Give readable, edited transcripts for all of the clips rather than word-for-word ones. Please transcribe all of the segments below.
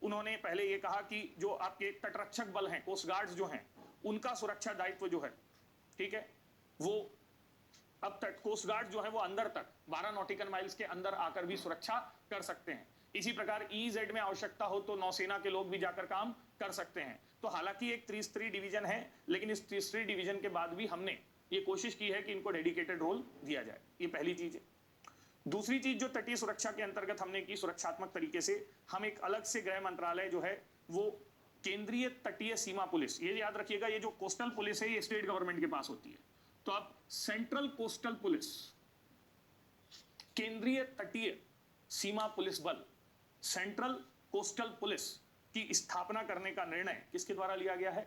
उन्होंने पहले ये कहा कि जो आपके तटरक्षक बल हैं, कोस्ट गार्ड्स जो हैं, उनका सुरक्षा दायित्व जो है, ठीक है, वो अब तक कोस्ट गार्ड जो है वो अंदर तक 12 नॉटिकल माइल्स के अंदर आकर भी सुरक्षा कर सकते हैं। इसी प्रकार ईजेड में आवश्यकता हो तो नौसेना के लोग भी जाकर काम कर सकते हैं। तो हालांकि एक त्रिस्तरीय डिवीजन है, लेकिन इस त्रिस्तरीय डिवीजन के बाद भी हमने ये कोशिश की है कि इनको डेडिकेटेड रोल दिया जाए। ये पहली चीज है। दूसरी चीज जो तटीय सुरक्षा के अंतर्गत हमने की सुरक्षात्मक तरीके से, हम एक अलग से गृह मंत्रालय जो है वो केंद्रीय तटीय सीमा पुलिस, ये याद रखिएगा, ये जो कोस्टल पुलिस है ये स्टेट गवर्नमेंट के पास होती है, तो अब सेंट्रल कोस्टल पुलिस, केंद्रीय तटीय सीमा पुलिस बल, सेंट्रल कोस्टल पुलिस की स्थापना करने का निर्णय किसके द्वारा लिया गया है?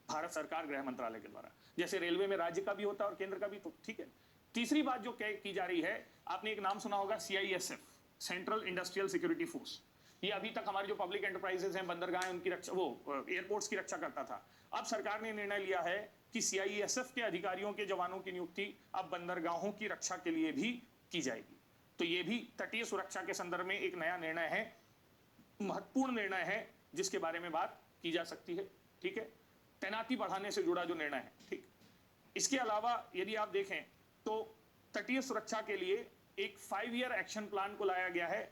भारत सरकार गृह मंत्रालय के द्वारा। जैसे रेलवे में राज्य का भी होता है और केंद्र का भी, तो ठीक है। तीसरी बात जो की जा रही है, आपने एक नाम सुना होगा CISF, central industrial security force. ये अभी तक हमारी जो पब्लिक एंटरप्राइजेस हैं, बंदरगाह, उनकी रक्षा, वो एयरपोर्ट्स की रक्षा करता था। अब सरकार ने निर्णय लिया है कि CISF के अधिकारियों के जवानों की नियुक्ति अब बंदरगाहों की रक्षा के लिए भी की जाएगी। तो ये भी तटीय सुरक्षा के संदर्भ में एक नया निर्णय है, महत्वपूर्ण निर्णय है, जिसके बारे में बात की जा सकती है, ठीक है। तैनाती बढ़ाने से जुड़ा जो निर्णय है, ठीक। इसके अलावा यदि आप देखें तो तटीय सुरक्षा के लिए एक 5 ईयर एक्शन प्लान को लाया गया है।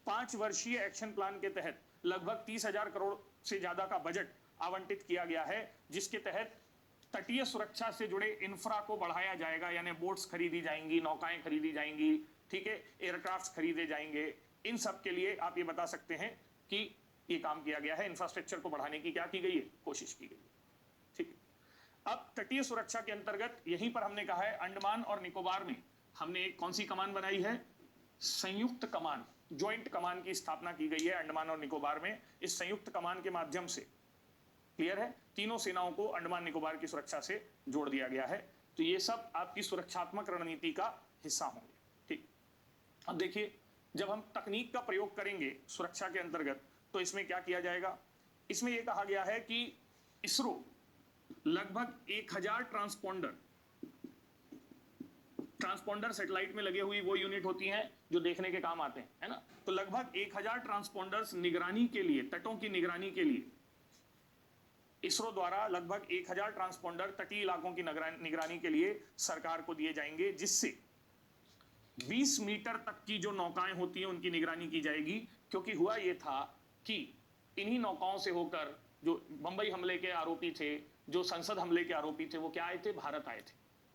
5 वर्षीय एक्शन प्लान के तहत लगभग 30,000 करोड़ से ज्यादा का बजट आवंटित किया गया है, जिसके तहत तटीय सुरक्षा से जुड़े इंफ्रा को बढ़ाया जाएगा, यानी बोट्स खरीदी जाएंगी, नौकाएं खरीदी जाएंगी, ठीक है, एयरक्राफ्ट खरीदे जाएंगे। इन सब के लिए आप ये बता सकते हैं कि ये काम किया गया है। इंफ्रास्ट्रक्चर को बढ़ाने की क्या की गई है? कोशिश की गई है, ठीक। अब तटीय सुरक्षा के अंतर्गत यहीं पर हमने कहा है, अंडमान और निकोबार में हमने एक कौन सी कमान बनाई है? संयुक्त कमान, ज्वाइंट कमान की स्थापना की गई है अंडमान और निकोबार में। इस संयुक्त कमान के माध्यम से, क्लियर है, तीनों सेनाओं को अंडमान निकोबार की सुरक्षा से जोड़ दिया गया है। तो ये सब आपकी सुरक्षात्मक रणनीति का हिस्सा होंगे, ठीक। अब देखिए, जब हम तकनीक का प्रयोग करेंगे सुरक्षा के अंतर्गत, तो इसमें क्या किया जाएगा? इसमें यह कहा गया है कि इसरो लगभग 1000 ट्रांसपोंडर सैटेलाइट में लगे हुई वो यूनिट होती हैं जो देखने के काम आते हैं, है ना। तो लगभग 1000 ट्रांसपोंडर्स निगरानी के लिए, तटों की निगरानी के लिए इसरो द्वारा लगभग 1000 ट्रांसपोंडर तटीय इलाकों की निगरानी के लिए सरकार को दिए जाएंगे, जिससे 20 मीटर तक की जो नौकाएं होती हैं उनकी निगरानी की जाएगी। क्योंकि हुआ ये था कि इन्हीं नौकाओं से होकर जो बंबई हमले के आरोपी थे, जो संसद हमले के आरोपी थे, वो क्या आए थे? भारत आए थे,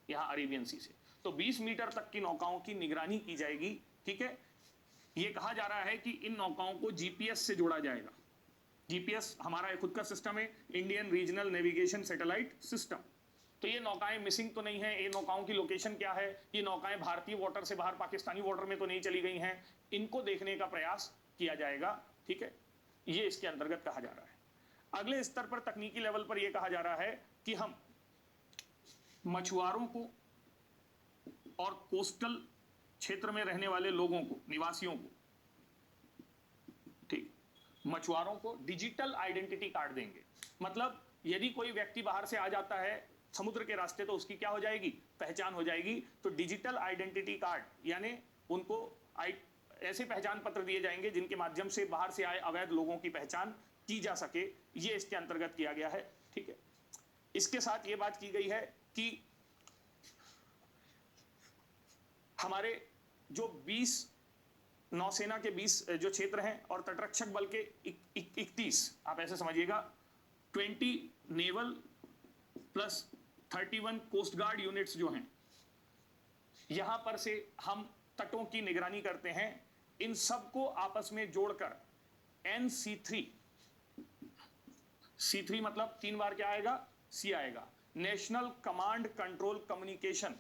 यहां अरेबियन सी से। तो 20 मीटर तक की नौकाओं की निगरानी की जाएगी, ठीक है। ये कहा जा रहा है कि इन नौकाओं को जीपीएस से जोड़ा जाएगा। जीपीएस हमारा खुद का सिस्टम है, Indian regional navigation satellite system. तो ये नौकाएं मिसिंग तो नहीं है, ये नौकाओं की लोकेशन क्या है, ये नौकाएं भारतीय वाटर से बाहर पाकिस्तानी वाटर में तो नहीं चली गई हैं, इनको देखने का प्रयास किया जाएगा, ठीक है। ये इसके अंतर्गत कहा जा रहा है। अगले स्तर पर, तकनीकी लेवल पर यह कहा जा रहा है कि हम मछुआरों को और कोस्टल क्षेत्र में रहने वाले लोगों को, निवासियों को, ठीक, मछुआरों को डिजिटल आइडेंटिटी कार्ड देंगे। मतलब यदि कोई व्यक्ति बाहर से आ जाता है समुद्र के रास्ते, तो उसकी क्या हो जाएगी? पहचान हो जाएगी। तो डिजिटल आइडेंटिटी कार्ड, यानी उनको ऐसे पहचान पत्र दिए जाएंगे जिनके माध्यम से बाहर से आए अवैध लोगों की पहचान की जा सके। ये इसके अंतर्गत किया गया है, ठीक है। इसके साथ ये बात की गई है कि हमारे जो 20 नौसेना के 20 जो क्षेत्र हैं और तटरक्षक बल के 31, आप ऐसे समझिएगा, 20 naval plus 31 coast guard units जो हैं, यहां पर से हम तटों की निगरानी करते हैं। इन सबको आपस में जोड़कर NC3, C3 मतलब 3 बार क्या आएगा? C आएगा, national command control communication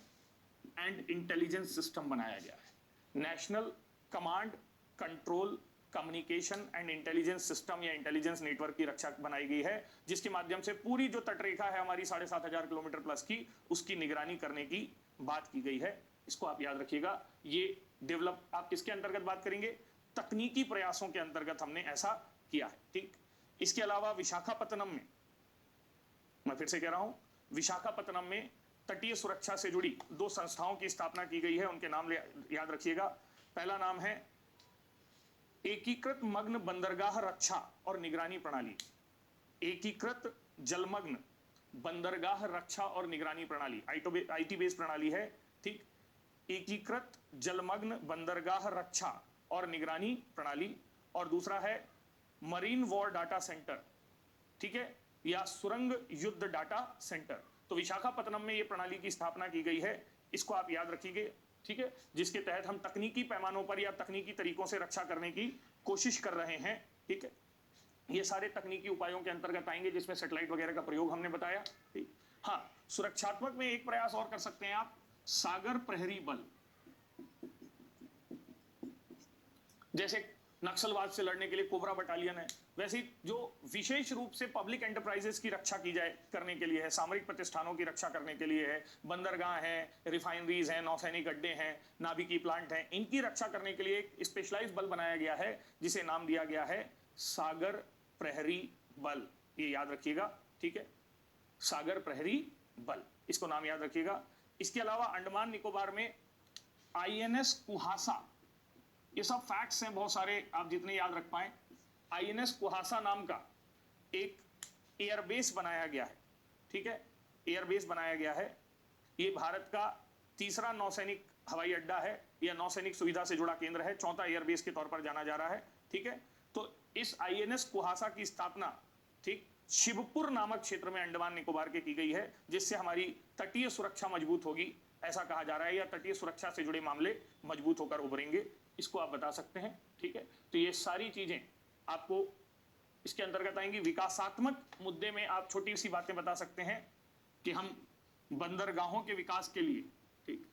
and intelligence system बनाया गया है। National command control communication and intelligence system या इंटेलिजेंस नेटवर्क की रक्षा बनाई गई है, जिसके माध्यम से पूरी जो तटरेखा है हमारी 7,500 किलोमीटर प्लस की, उसकी निगरानी करने की बात की गई है। इसको आप याद रखिएगा। ये डेवलप आप किसके अंतर्गत बात करेंगे? तकनीकी प्रयासों के अंतर्गत हमने ऐसा किया है, ठीक। इसके अलावा विशाखापत्तनम में, मैं फिर से कह रहा हूं, विशाखापत्तनम में तटीय सुरक्षा से जुड़ी 2 संस्थाओं की स्थापना की गई है। उनके नाम याद रखिएगा। पहला नाम है एकीकृत मग्न बंदरगाह रक्षा और निगरानी प्रणाली, एकीकृत जलमग्न बंदरगाह रक्षा और निगरानी प्रणाली, आईटी बेस्ड प्रणाली है, ठीक। एकीकृत जलमग्न बंदरगाह रक्षा और निगरानी प्रणाली, और दूसरा है मरीन वॉर डाटा सेंटर, ठीक है, या सुरंग युद्ध डाटा सेंटर। तो विशाखापत्तनम में यह प्रणाली की स्थापना की गई है, इसको आप याद रखिए, ठीक है, जिसके तहत हम तकनीकी पैमानों पर या तकनीकी तरीकों से रक्षा करने की कोशिश कर रहे हैं, ठीक है। ये सारे तकनीकी उपायों के अंतर्गत आएंगे, जिसमें सैटेलाइट वगैरह का प्रयोग हमने बताया, ठीक। हाँ, सुरक्षात्मक में एक प्रयास और कर सकते हैं आप, सागर प्रहरी बल, जैसे नक्सलवाद से लड़ने के लिए कोबरा बटालियन है, वैसे जो विशेष रूप से पब्लिक एंटरप्राइजेस की रक्षा की जाए करने के लिए है, सामरिक प्रतिष्ठानों की रक्षा करने के लिए है, बंदरगाह हैं, रिफाइनरीज हैं, नौसैनिक अड्डे हैं, नाभिकीय प्लांट हैं, इनकी रक्षा करने के लिए एक स्पेशलाइज्ड बल बनाया गया है, जिसे नाम दिया गया है सागर प्रहरी बल। ये याद रखिएगा, ठीक है, सागर प्रहरी बल, इसको नाम याद रखिएगा। इसके अलावा अंडमान निकोबार में आईएनएस कुहासा, ये सब फैक्ट्स हैं बहुत सारे, आप जितने याद रख पाए। आईएनएस कुहासा नाम का एक एयरबेस बनाया गया है, ठीक है, एयरबेस बनाया गया है। ये भारत का तीसरा नौसैनिक हवाई अड्डा है, यह नौसैनिक सुविधा से जुड़ा केंद्र है, चौथा एयरबेस के तौर पर जाना जा रहा है, ठीक है। तो इस आईएनएस कुहासा की स्थापना, ठीक, शिवपुर नामक क्षेत्र में अंडमान निकोबार के की गई है, जिससे हमारी तटीय सुरक्षा मजबूत होगी, ऐसा कहा जा रहा है, या तटीय सुरक्षा से जुड़े मामले मजबूत होकर उभरेंगे, इसको आप बता सकते हैं, ठीक है। तो ये सारी चीजें आपको इसके अंतर्गत आएंगी। विकासात्मक मुद्दे में आप छोटी सी बातें बता सकते हैं कि हम बंदरगाहों के विकास के लिए, ठीक,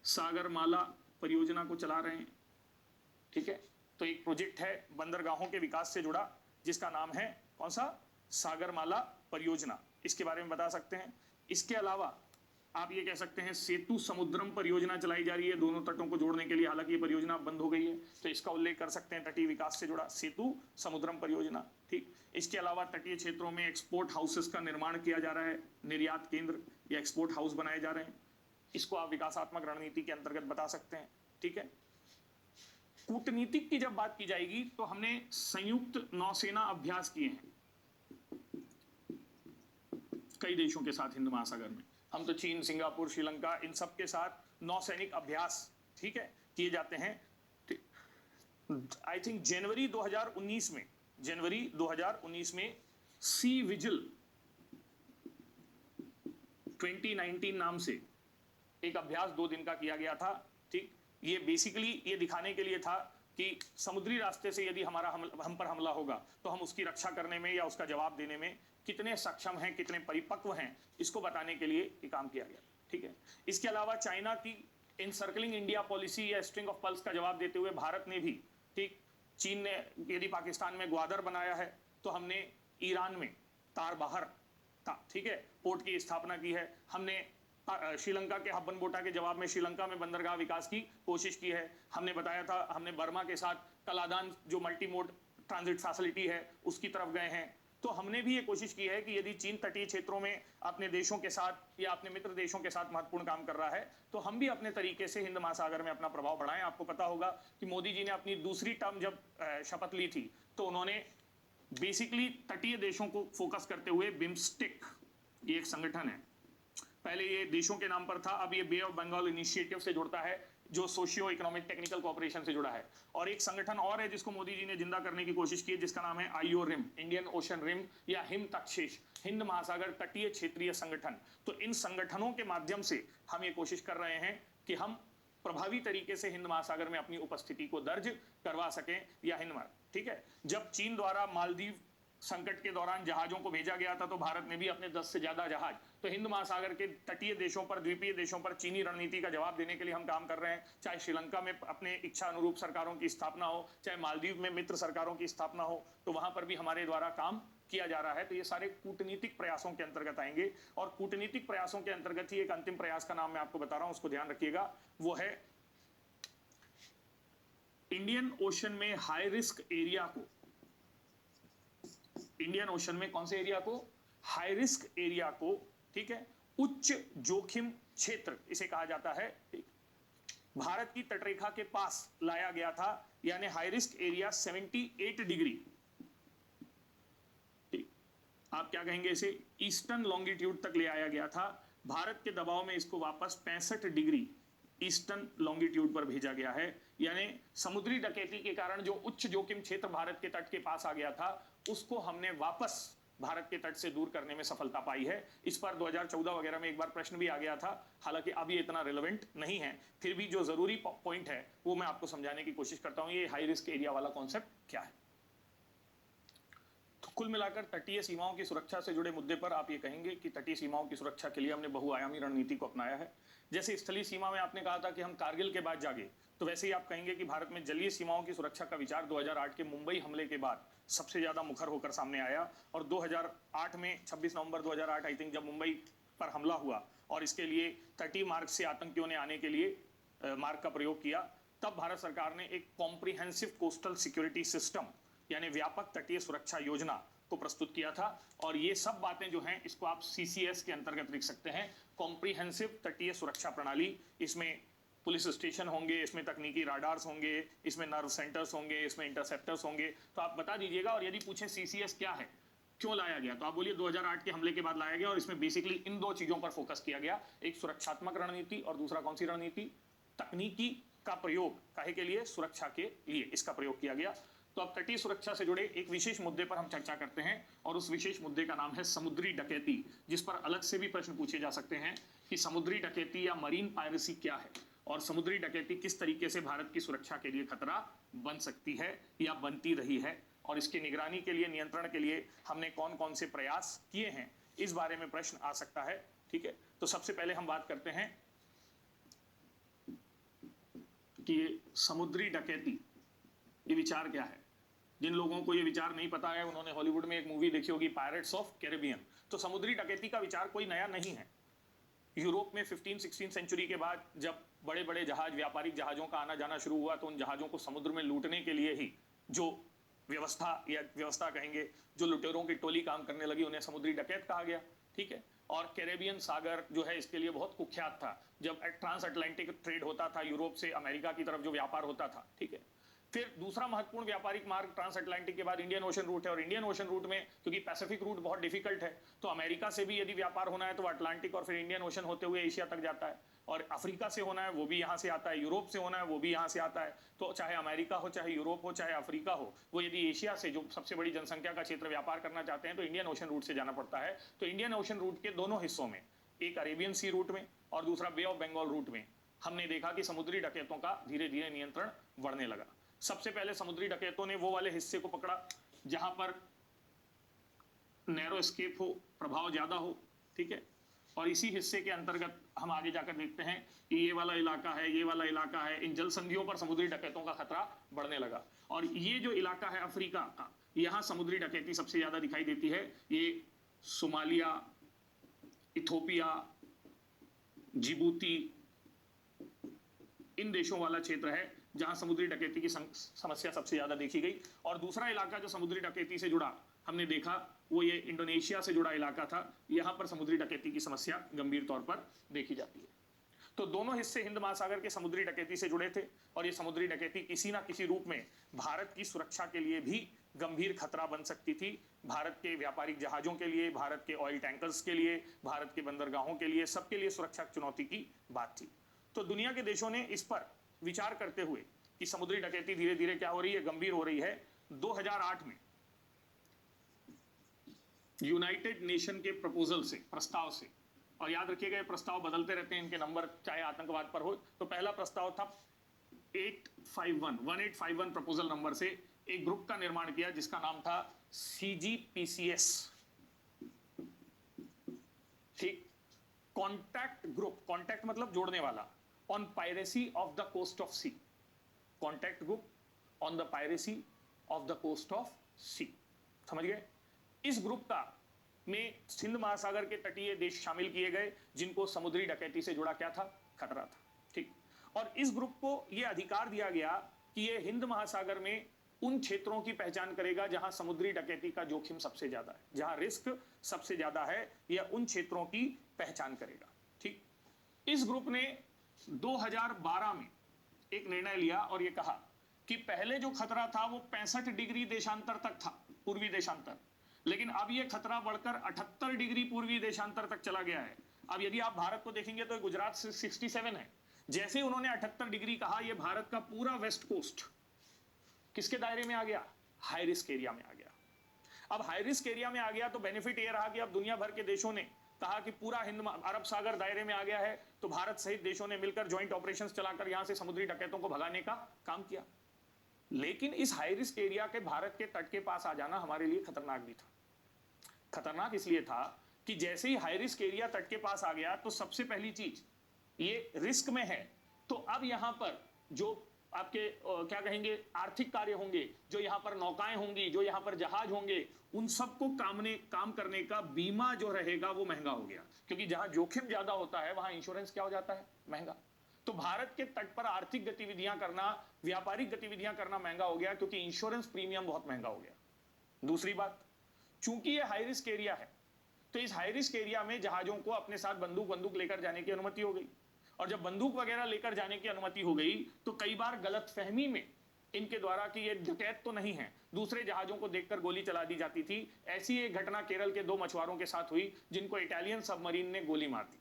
सागरमाला परियोजना को चला रहे हैं, ठीक है। तो एक प्रोजेक्ट है बंदरगाहों के विकास से जुड़ा, जिसका नाम है कौन सा, सागरमाला परियोजना, इसके बारे में बता सकते हैं। इसके अलावा आप ये कह सकते हैं सेतु समुद्रम परियोजना चलाई जा रही है दोनों तटों को जोड़ने के लिए, हालांकि ये परियोजना बंद हो गई है, तो इसका उल्लेख कर सकते हैं, तटीय विकास से जुड़ा सेतु समुद्रम परियोजना, ठीक। इसके अलावा तटीय क्षेत्रों में एक्सपोर्ट हाउसेस का निर्माण किया जा रहा है, निर्यात केंद्र या एक्सपोर्ट हाउस बनाए जा रहे हैं, इसको आप विकासात्मक रणनीति के अंतर्गत बता सकते हैं, ठीक है। कूटनीतिक की जब बात की जाएगी तो हमने संयुक्त नौसेना अभ्यास किए हैं कई देशों के साथ हिंद महासागर में, हम तो चीन, सिंगापुर, श्रीलंका, इन सब के साथ नौसैनिक अभ्यास, ठीक है, किए जाते हैं। आई थिंक जनवरी 2019 में सी विजिल 2019 नाम से एक अभ्यास 2 दिन का किया गया था, ठीक। ये बेसिकली ये दिखाने के लिए था कि समुद्री रास्ते से यदि हम पर हमला होगा तो हम उसकी रक्षा करने में या उसका जवाब देने में कितने सक्षम हैं, कितने परिपक्व हैं, इसको बताने के लिए ये काम किया गया, ठीक है। इसके अलावा चाइना की इनसर्कलिंग इंडिया पॉलिसी या स्ट्रिंग ऑफ पल्स का जवाब देते हुए भारत ने भी, ठीक, चीन ने यदि पाकिस्तान में ग्वादर बनाया है तो हमने ईरान में तारबहार, ठीक है, पोर्ट की स्थापना की है, हमने श्रीलंका के हब्बनबोटा के जवाब में श्रीलंका में बंदरगाह विकास की कोशिश की है, हमने बताया था, हमने बर्मा के साथ कलादान जो मल्टी मोड ट्रांजिट फैसिलिटी है उसकी तरफ गए हैं। तो हमने भी ये कोशिश की है कि यदि चीन तटीय क्षेत्रों में अपने देशों के साथ या अपने मित्र देशों के साथ महत्वपूर्ण काम कर रहा है तो हम भी अपने तरीके से हिंद महासागर में अपना प्रभाव बढ़ाएं। आपको पता होगा कि मोदी जी ने अपनी दूसरी टर्म जब शपथ ली थी तो उन्होंने बेसिकली तटीय देशों को फोकस करते हुए बिम्स्टेक, ये एक संगठन है, पहले ये देशों के नाम पर था, अब ये बे ऑफ बंगाल इनिशिएटिव से जुड़ता है जो सोशियो इकोनॉमिक टेक्निकल कोऑपरेशन से जुड़ा है। और एक संगठन और है जिसको मोदी जी ने जिंदा करने की कोशिश की है, जिसका नाम है IO Rim, Indian Ocean Rim या हिम तक्षेश, हिंद महासागर तटीय क्षेत्रीय संगठन। तो इन संगठनों के माध्यम से हम ये कोशिश कर रहे हैं कि हम प्रभावी तरीके से हिंद महासागर में अपनी उपस्थिति को दर्ज करवा सकें या हिंद महासागर, ठीक है। जब चीन द्वारा मालदीव संकट के दौरान जहाजों को भेजा गया था तो भारत ने भी अपने 10 से ज्यादा जहाज, तो हिंद महासागर के तटीय देशों पर, द्वीपीय देशों पर चीनी रणनीति का जवाब देने के लिए हम काम कर रहे हैं। चाहे श्रीलंका में अपने इच्छा अनुरूप सरकारों की स्थापना हो, चाहे मालदीव में मित्र सरकारों की स्थापना हो, तो वहां पर भी हमारे द्वारा काम किया जा रहा है। तो ये सारे कूटनीतिक प्रयासों के अंतर्गत आएंगे और कूटनीतिक प्रयासों के अंतर्गत ही एक अंतिम प्रयास का नाम मैं आपको बता रहा हूं, उसको ध्यान रखिएगा, वो है इंडियन ओशन में हाई रिस्क एरिया को, इंडियन ओशन में कौन से एरिया को, हाई रिस्क एरिया को, ठीक है, उच्च जोखिम क्षेत्र इसे कहा जाता है, ठीक। भारत की तटरेखा के पास लाया गया था, यानी हाई रिस्क एरिया 78 डिग्री, आप क्या कहेंगे इसे, ईस्टर्न लॉन्गिट्यूड तक ले आया गया था। भारत के दबाव में इसको वापस 65 डिग्री ईस्टर्न लॉन्गिट्यूड पर भेजा गया है, यानी समुद्री डकैती के कारण जो उच्च जोखिम क्षेत्र भारत के तट के पास आ गया था, उसको हमने वापस भारत के तट से दूर करने में सफलता पाई है। इस पर 2014 वगैरह में एक बार प्रश्न भी आ गया था, हालांकि अब ये इतना रिलेवेंट नहीं है, फिर भी जो जरूरी पॉइंट है वो मैं आपको समझाने की कोशिश करता हूं। ये हाई रिस्क एरिया वाला कॉन्सेप्ट क्या है। तो कुल मिलाकर तटीय सीमाओं की सुरक्षा से जुड़े मुद्दे पर आप ये कहेंगे कि तटीय सीमाओं की सुरक्षा के लिए हमने बहुआयामी रणनीति को अपनाया है। जैसे स्थलीय सीमा में आपने कहा था कि हम कारगिल के बाद जागे, तो वैसे ही आप कहेंगे कि भारत में जलीय सीमाओं की सुरक्षा का विचार 2008 के मुंबई हमले के बाद सबसे ज्यादा मुखर होकर सामने आया। और 2008 में 26 नवंबर 2008 आई थिंक, जब मुंबई पर हमला हुआ और इसके लिए तटीय मार्ग से आतंकियों ने आने के लिए मार्ग का प्रयोग किया, तब भारत सरकार ने एक कॉम्प्रिहेंसिव कोस्टल सिक्योरिटी सिस्टम यानी व्यापक तटीय सुरक्षा योजना को प्रस्तुत किया था। और ये सब बातें जो हैं, इसको आप CCS के अंतर्गत लिख सकते हैं, कॉम्प्रिहेंसिव तटीय सुरक्षा प्रणाली। इसमें पुलिस स्टेशन होंगे, इसमें तकनीकी राडार्स होंगे, इसमें नर्व सेंटर्स होंगे, इसमें इंटरसेप्टर्स होंगे। तो आप बता दीजिएगा। और यदि पूछे CCS क्या है, क्यों लाया गया, तो आप बोलिए 2008 के हमले के बाद लाया गया और इसमें बेसिकली इन दो चीजों पर फोकस किया गया, एक सुरक्षात्मक रणनीति और दूसरा कौन सी रणनीति, तकनीकी का प्रयोग, काहे के लिए, सुरक्षा के लिए इसका प्रयोग किया गया। तो अब तटीय सुरक्षा से जुड़े एक विशेष मुद्दे पर हम चर्चा करते हैं और उस विशेष मुद्दे का नाम है समुद्री डकैती, जिस पर अलग से भी प्रश्न पूछे जा सकते हैं कि समुद्री डकैती या मरीन पायरेसी क्या है और समुद्री डकैती किस तरीके से भारत की सुरक्षा के लिए खतरा बन सकती है या बनती रही है, और इसकी निगरानी के लिए, नियंत्रण के लिए हमने कौन कौन से प्रयास किए हैं, इस बारे में प्रश्न आ सकता है। ठीक है, तो सबसे पहले हम बात करते हैं कि समुद्री डकैती ये विचार क्या है। जिन लोगों को ये विचार नहीं पता है, उन्होंने हॉलीवुड में एक मूवी देखी होगी, पायरेट्स ऑफ कैरिबियन। तो समुद्री डकैती का विचार कोई नया नहीं है। यूरोप में 15-16 सेंचुरी के बाद जब बड़े बड़े जहाज, व्यापारिक जहाजों का आना जाना शुरू हुआ, तो उन जहाजों को समुद्र में लूटने के लिए ही जो व्यवस्था कहेंगे, जो लुटेरों की टोली काम करने लगी, उन्हें समुद्री डकैत कहा गया। ठीक है, और कैरेबियन सागर जो है इसके लिए बहुत कुख्यात था। जब ट्रांस अटलांटिक ट्रेड होता था, यूरोप से अमेरिका की तरफ जो व्यापार होता था, ठीक है। फिर दूसरा महत्वपूर्ण व्यापारिक मार्ग ट्रांस अटलांटिक के बाद इंडियन ओशन रूट है, और इंडियन ओशन रूट में क्योंकि पैसिफिक रूट बहुत डिफिकल्ट है, तो अमेरिका से भी यदि व्यापार होना है तो अटलांटिक और फिर इंडियन ओशन होते हुए एशिया तक जाता है, और अफ्रीका से होना है वो भी यहाँ से आता है, यूरोप से होना है वो भी यहाँ से आता है। तो चाहे अमेरिका हो, चाहे यूरोप हो, चाहे अफ्रीका हो, वो यदि एशिया से, जो सबसे बड़ी जनसंख्या का क्षेत्र, व्यापार करना चाहते हैं तो इंडियन ओशन रूट से जाना पड़ता है। तो इंडियन ओशन रूट के दोनों हिस्सों में, एक अरेबियन सी रूट में और दूसरा बे ऑफ बंगाल रूट में, हमने देखा कि समुद्री डकैतों का धीरे धीरे नियंत्रण बढ़ने लगा। सबसे पहले समुद्री डकैतों ने वो वाले हिस्से को पकड़ा जहां पर नैरो एस्केप हो, प्रभाव ज्यादा हो, ठीक है। और इसी हिस्से के अंतर्गत हम आगे जाकर देखते हैं कि ये वाला इलाका है, ये वाला इलाका है, इन जल संधियों पर समुद्री डकैतों का खतरा बढ़ने लगा। और ये जो इलाका है अफ्रीका का, यहाँ समुद्री डकैती सबसे ज्यादा दिखाई देती है। ये सोमालिया, इथोपिया, जिबूती, इन देशों वाला क्षेत्र है जहां समुद्री डकैती की समस्या सबसे ज्यादा देखी गई। और दूसरा इलाका जो समुद्री डकैती से जुड़ा हमने देखा, वो ये इंडोनेशिया से जुड़ा इलाका था। यहां पर समुद्री डकैती की समस्या गंभीर तौर पर देखी जाती है। तो दोनों हिस्से हिंद महासागर के समुद्री डकैती से जुड़े थे, और ये समुद्री डकैती किसी ना किसी रूप में भारत की सुरक्षा के लिए भी गंभीर खतरा बन सकती थी। भारत के व्यापारिक जहाजों के लिए, भारत के ऑयल टैंकर्स के लिए, भारत के बंदरगाहों के लिए, सबके लिए सुरक्षा चुनौती की बात थी। तो दुनिया के देशों ने इस पर विचार करते हुए कि समुद्री डकैती धीरे धीरे क्या हो रही है, गंभीर हो रही है, 2008 में यूनाइटेड नेशन के प्रपोजल से, प्रस्ताव से, और याद रखिएगा ये प्रस्ताव बदलते रहते हैं, इनके नंबर चाहे आतंकवाद पर हो। तो पहला प्रस्ताव था 1851 प्रपोजल नंबर से एक ग्रुप का निर्माण किया जिसका नाम था CGPCS, ठीक, कॉन्टैक्ट ग्रुप, कॉन्टैक्ट मतलब जोड़ने वाला, on piracy off the coast of sea, contact group on the piracy off the coast of sea, समझ गए। इस ग्रुप का में सिंध महासागर के तटीय देश शामिल किए गए जिनको समुद्री डकैती से जुड़ा क्या था, खतरा था, ठीक। और इस ग्रुप को यह अधिकार दिया गया कि यह हिंद महासागर में उन क्षेत्रों की पहचान करेगा जहां समुद्री डकैती का जोखिम सबसे ज्यादा है, जहां रिस्क सबसे ज्यादा है, यह उन क्षेत्रों की पहचान करेगा, ठीक। इस ग्रुप ने 2012 में एक निर्णय लिया और ये कहा कि पहले जो खतरा था वो 65 डिग्री देशांतर तक था, पूर्वी देशांतर, लेकिन अब ये खतरा बढ़कर 78 डिग्री पूर्वी देशांतर तक चला गया है। अब यदि आप भारत को देखेंगे तो गुजरात से 67 है। जैसे ही उन्होंने 78 डिग्री कहा, ये भारत का पूरा वेस्ट कोस्ट किसके दायरे में आ गया? हाई रिस्क एरिया में आ गया। अब हाई रिस्क एरिया में आ गया तो बेनिफिट ये रहा कि अब दुनिया भर के देशों ने कहा कि पूरा हिंद अरब सागर दायरे में आ गया है, तो भारत सहित देशों ने मिलकर ज्वाइंट ऑपरेशंस चलाकर यहां से समुद्री डकैतों को भगाने का काम किया। लेकिन इस हाई रिस्क एरिया के भारत के तट के पास आ जाना हमारे लिए खतरनाक भी था। खतरनाक इसलिए था कि जैसे ही हाई रिस्क एरिया तट के पास आ गया तो सबसे पहली चीज ये रिस्क में है, तो अब यहां पर जो आपके क्या कहेंगे आर्थिक कार्य होंगे, जो यहां पर नौकाएं होंगी, जो यहां पर जहाज होंगे, उन सबको काम करने का बीमा जो रहेगा वो महंगा हो गया, क्योंकि जहां जोखिम ज्यादा होता है वहां इंश्योरेंस क्या हो जाता है? महंगा। तो भारत के तट पर आर्थिक गतिविधियां करना, व्यापारिक गतिविधियां करना महंगा हो गया, क्योंकि इंश्योरेंस प्रीमियम बहुत महंगा हो गया। दूसरी बात, चूंकि ये हाई रिस्क एरिया है, तो इस हाई रिस्क एरिया में जहाजों को अपने साथ बंदूक लेकर जाने की अनुमति हो गई, और जब बंदूक वगैरह लेकर जाने की अनुमति हो गई तो कई बार गलतफहमी में इनके द्वारा कि ये डकैत तो नहीं है, दूसरे जहाजों को देखकर गोली चला दी जाती थी। ऐसी एक घटना केरल के 2 मछुआरों के साथ हुई जिनको इटालियन सबमरीन ने गोली मार दी।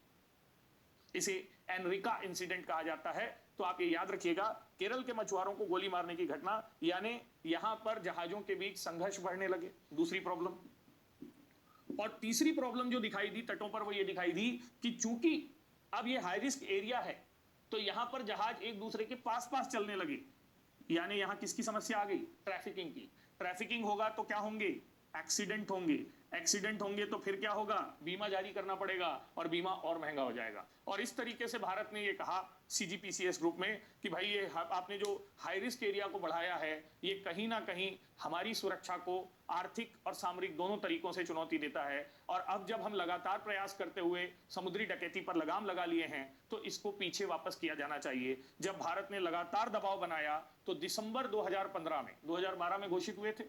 इसे एनरिका इंसिडेंट कहा जाता है। तो आप ये याद रखिएगा, केरल के मछुआरों को गोली मारने की घटना, यानी यहां पर जहाजों के बीच संघर्ष बढ़ने लगे। दूसरी प्रॉब्लम। और तीसरी प्रॉब्लम जो दिखाई दी तटों पर वो ये दिखाई दी कि चूंकि अब ये हाई रिस्क एरिया है, तो यहां पर जहाज एक दूसरे के पास पास चलने लगे, यानी यहां किसकी समस्या आ गई? ट्रैफिकिंग की। ट्रैफिकिंग होगा तो क्या होंगे? एक्सीडेंट होंगे। एक्सीडेंट होंगे तो फिर क्या होगा? बीमा जारी करना पड़ेगा, और बीमा और महंगा हो जाएगा। और इस तरीके से भारत ने ये कहा सीजीपीसीएस ग्रुप में कि भाई ये आपने जो हाई रिस्क एरिया को बढ़ाया है, ये कहीं ना कहीं हमारी सुरक्षा को आर्थिक और सामरिक दोनों तरीकों से चुनौती देता है, और अब जब हम लगातार प्रयास करते हुए समुद्री डकैती पर लगाम लगा लिए हैं, तो इसको पीछे वापस किया जाना चाहिए। जब भारत ने लगातार दबाव बनाया तो दिसंबर 2015 में, 2012 में घोषित हुए थे,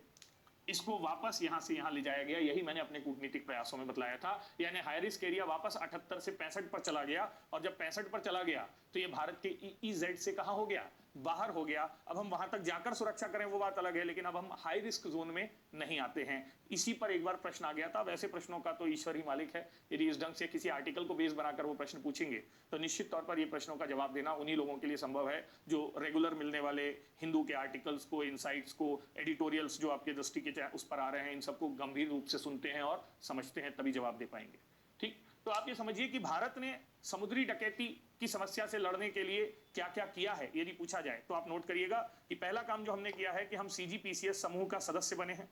इसको वापस यहां से यहां ले जाया गया। यही मैंने अपने कूटनीतिक प्रयासों में बतलाया था, यानी हाई रिस्क एरिया वापस 78 से 65 पर चला गया, और जब 65 पर चला गया तो ये भारत के ईईजेड से कहां हो गया? बाहर हो गया। अब हम वहां तक जाकर सुरक्षा करें वो बात अलग है, लेकिन अब हम हाई रिस्क जोन में नहीं आते हैं। इसी पर एक बार प्रश्न आ गया था। वैसे प्रश्नों का तो ईश्वर ही मालिक है, यदि इस ढंग से किसी आर्टिकल को बेस बनाकर वो प्रश्न पूछेंगे तो निश्चित तौर पर ये प्रश्नों का जवाब देना उन्हीं लोगों के लिए संभव है जो रेगुलर मिलने वाले हिंदू के आर्टिकल्स को, इनसाइट्स को, एडिटोरियल्स जो आपके दृष्टि के उस पर आ रहे हैं, इन सबको गंभीर रूप से सुनते हैं और समझते हैं, तभी जवाब दे पाएंगे। ठीक, तो आप ये समझिए कि भारत ने समुद्री डकैती की समस्या से लड़ने के लिए क्या क्या किया है, यदि पूछा जाए तो आप नोट करिएगा कि पहला काम जो हमने किया है कि हम सीजीपीसीएस समूह का सदस्य बने हैं।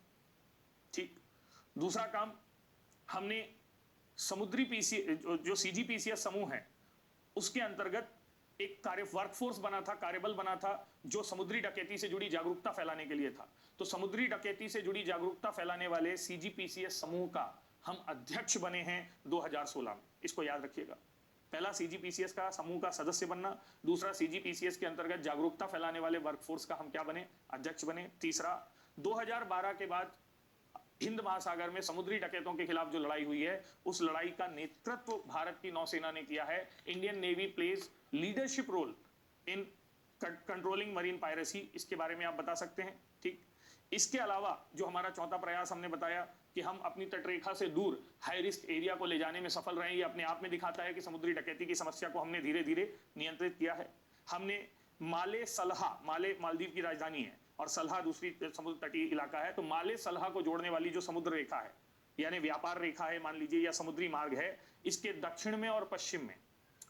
ठीक, दूसरा काम, हमने समुद्री जो सीजीपीसीएस समूह है उसके अंतर्गत एक वर्कफोर्स बना था, कार्यबल बना था, जो समुद्री डकैती से जुड़ी जागरूकता फैलाने के लिए था। तो समुद्री डकैती से जुड़ी जागरूकता फैलाने वाले सीजीपीसीएस समूह का हम अध्यक्ष बने हैं 2016 में। इसको याद रखिएगा, पहला सीजीपीसीएस का समूह का सदस्य बनना, दूसरा सीजीपीसीएस के अंतर्गत जागरूकता फैलाने वाले वर्कफोर्स का हम क्या बने? अध्यक्ष बने। तीसरा, 2012 के बाद हिंद महासागर में समुद्री डकैतों के खिलाफ जो लड़ाई हुई है, उस लड़ाई का नेतृत्व भारत की नौसेना ने किया है। Indian Navy plays leadership role in controlling marine piracy, इसके बारे में आप बता सकते हैं। ठीक, इसके अलावा जो हमारा चौथा प्रयास हमने बताया कि हम अपनी तटरेखा से दूर हाई रिस्क एरिया को ले जाने में सफल रहे, ये अपने आप में दिखाता है कि समुद्री डकैती की समस्या को हमने धीरे धीरे नियंत्रित किया है। हमने माले मालदीव की राजधानी है और सलहा दूसरी समुद्र तटीय इलाका है, तो माले सलहा को जोड़ने वाली जो समुद्र रेखा है, यानी व्यापार रेखा है मान लीजिए, या समुद्री मार्ग है, इसके दक्षिण में और पश्चिम में,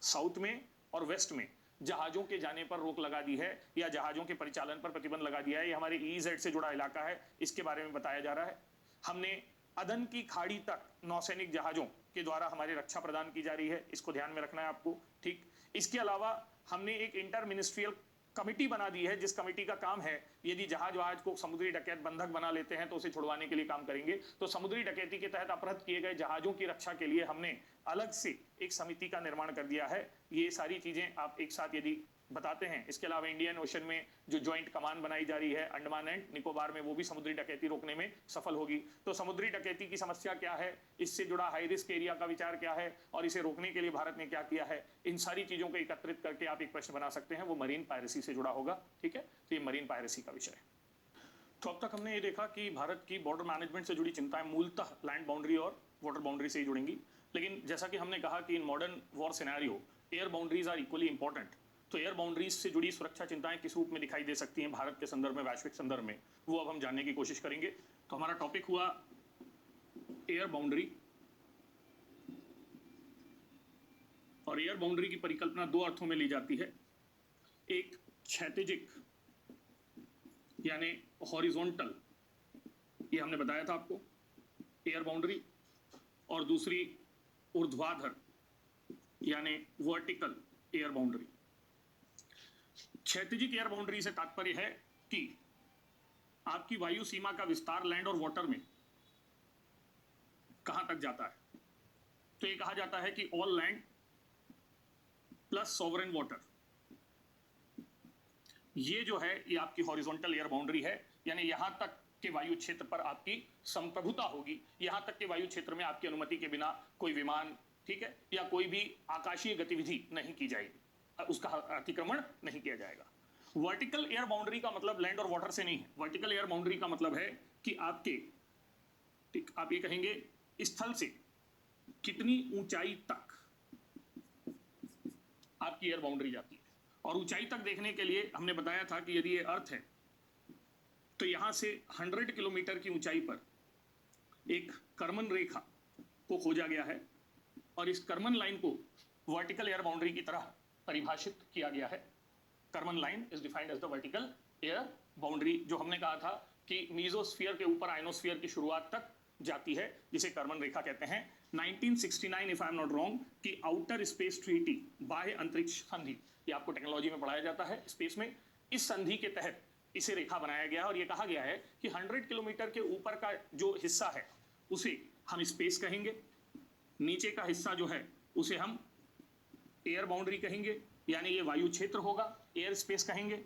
साउथ में और वेस्ट में जहाजों के जाने पर रोक लगा दी है, या जहाजों के परिचालन पर प्रतिबंध लगा दिया है। ये हमारे ईईजेड से जुड़ा इलाका है, इसके बारे में बताया जा रहा है। हमने अदन की खाड़ी तक नौसैनिक जहाजों के द्वारा हमारी रक्षा प्रदान की जा रही है, इसको ध्यान में रखना है आपको। ठीक, इसके अलावा हमने एक इंटर मिनिस्ट्रियल कमिटी बना दी है, जिस कमिटी का काम है यदि जहाज को समुद्री डकैत बंधक बना लेते हैं तो उसे छुड़वाने के लिए काम करेंगे। तो समुद्री डकैती के तहत अपहृत किए गए जहाजों की रक्षा के लिए हमने अलग से एक समिति का निर्माण कर दिया है। ये सारी चीजें आप एक साथ यदि बताते हैं। इसके अलावा इंडियन ओशन में जो ज्वाइंट कमान बनाई जा रही है अंडमान एंड निकोबार में, वो भी समुद्री डकैती रोकने में सफल होगी। तो समुद्री डकैती की समस्या क्या है, इससे जुड़ा हाई रिस्क एरिया का विचार क्या है और इसे रोकने के लिए भारत ने क्या किया है, इन सारी चीजों को एकत्रित करके आप एक प्रश्न बना सकते हैं, वो मरीन पायरेसी से जुड़ा होगा। ठीक है, तो ये मरीन पायरेसी का विषय है। तो अब तक हमने ये देखा कि भारत की बॉर्डर मैनेजमेंट से जुड़ी चिंताएं मूलतः लैंड बाउंड्री और वाटर बाउंड्री से ही जुड़ेंगी। लेकिन जैसा कि हमने कहा कि in modern war scenario air boundaries are equally important. तो एयर बाउंड्रीज से जुड़ी सुरक्षा चिंताएं किस रूप में दिखाई दे सकती हैं भारत के संदर्भ में, वैश्विक संदर्भ में, वो अब हम जानने की कोशिश करेंगे। तो हमारा टॉपिक हुआ एयर बाउंड्री, और एयर बाउंड्री की परिकल्पना दो अर्थों में ली जाती है। एक क्षैतिजिक यानी हॉरिजॉन्टल, ये हमने बताया था आपको, एयर बाउंड्री, और दूसरी ऊर्ध्वाधर यानी वर्टिकल एयर बाउंड्री। क्षैतिजिक एयर बाउंड्री से तात्पर्य है कि आपकी वायु सीमा का विस्तार लैंड और वाटर में कहां तक जाता है। तो ये कहा जाता है कि all land plus sovereign water, ये जो है ये आपकी हॉरिजॉन्टल एयर बाउंड्री है, यानी यहां तक के वायु क्षेत्र पर आपकी संप्रभुता होगी, यहां तक के वायु क्षेत्र में आपकी अनुमति के बिना कोई विमान, ठीक है, या कोई भी आकाशीय गतिविधि नहीं की जाएगी, उसका अतिक्रमण नहीं किया जाएगा। वर्टिकल एयर बाउंड्री का मतलब लैंड और वाटर से नहीं है। वर्टिकल एयर बाउंड्री का मतलब है कि आपके, ठीक, आप ये कहेंगे स्थल से कितनी ऊंचाई तक आपकी एयर बाउंड्री जाती है। और ऊंचाई तक देखने के लिए हमने बताया था कि यदि ये अर्थ है तो यहां से 100 किलोमीटर की ऊंचाई पर एक कर्मन रेखा को खोजा गया है, और इस कर्मन लाइन को वर्टिकल एयर बाउंड्री की तरह परिभाषित किया गया है। Karman line is defined as the vertical air boundary, जो हमने कहा था कि मीजोस्फीयर के ऊपर आयनोस्फीयर की शुरुआत तक जाती है, जिसे कर्मन रेखा कहते हैं। 1969 if I am not wrong कि आउटर स्पेस ट्रीटी, बाह्य अंतरिक्ष संधि, ये आपको टेक्नोलॉजी में पढ़ाया जाता है स्पेस में, इस संधि के तहत इसे रेखा बनाया गया, और ये कहा गया है कि 100 किलोमीटर के ऊपर का जो हिस्सा है उसे हम स्पेस कहेंगे, नीचे का हिस्सा जो है उसे हम एयर बाउंड्री कहेंगे, यानी ये वायु क्षेत्र होगा, एयर स्पेस कहेंगे,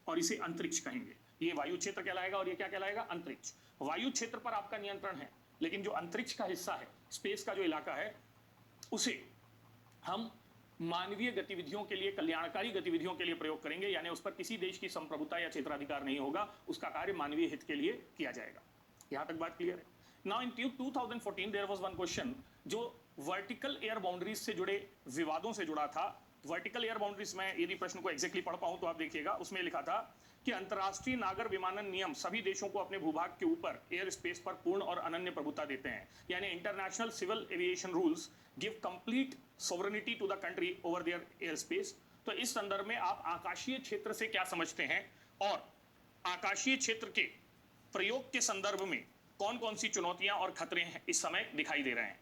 और इसे अंतरिक्ष कहेंगे। ये वायु क्षेत्र कहलाएगा और ये क्या कहलाएगा, अंतरिक्ष। वायु क्षेत्र पर आपका नियंत्रण है, लेकिन जो अंतरिक्ष का हिस्सा है, स्पेस का जो इलाका है, उसे हम मानवीय गतिविधियों के लिए, कल्याणकारी गतिविधियों के लिए प्रयोग करेंगे, यानी उस पर किसी देश की संप्रभुता या क्षेत्राधिकार नहीं होगा, उसका कार्य मानवीय हित के लिए किया जाएगा। यहां तक बात क्लियर है। Now in 2014 there was one question जो वर्टिकल एयर बाउंड्रीज से जुड़े विवादों से जुड़ा था। वर्टिकल एयर बाउंड्रीज में यदि प्रश्न को एग्जैक्टली पढ़ पाऊं तो आप देखिएगा, उसमें लिखा था कि अंतर्राष्ट्रीय नागर विमानन नियम सभी देशों को अपने भूभाग के ऊपर एयर स्पेस पर पूर्ण और अनन्य प्रभुता देते हैं, यानी international civil aviation rules give complete sovereignty to the country over their air space. तो इस संदर्भ में आप आकाशीय क्षेत्र से क्या समझते हैं, और आकाशीय क्षेत्र के प्रयोग के संदर्भ में कौन कौन सी चुनौतियां और खतरे इस समय दिखाई दे रहे हैं।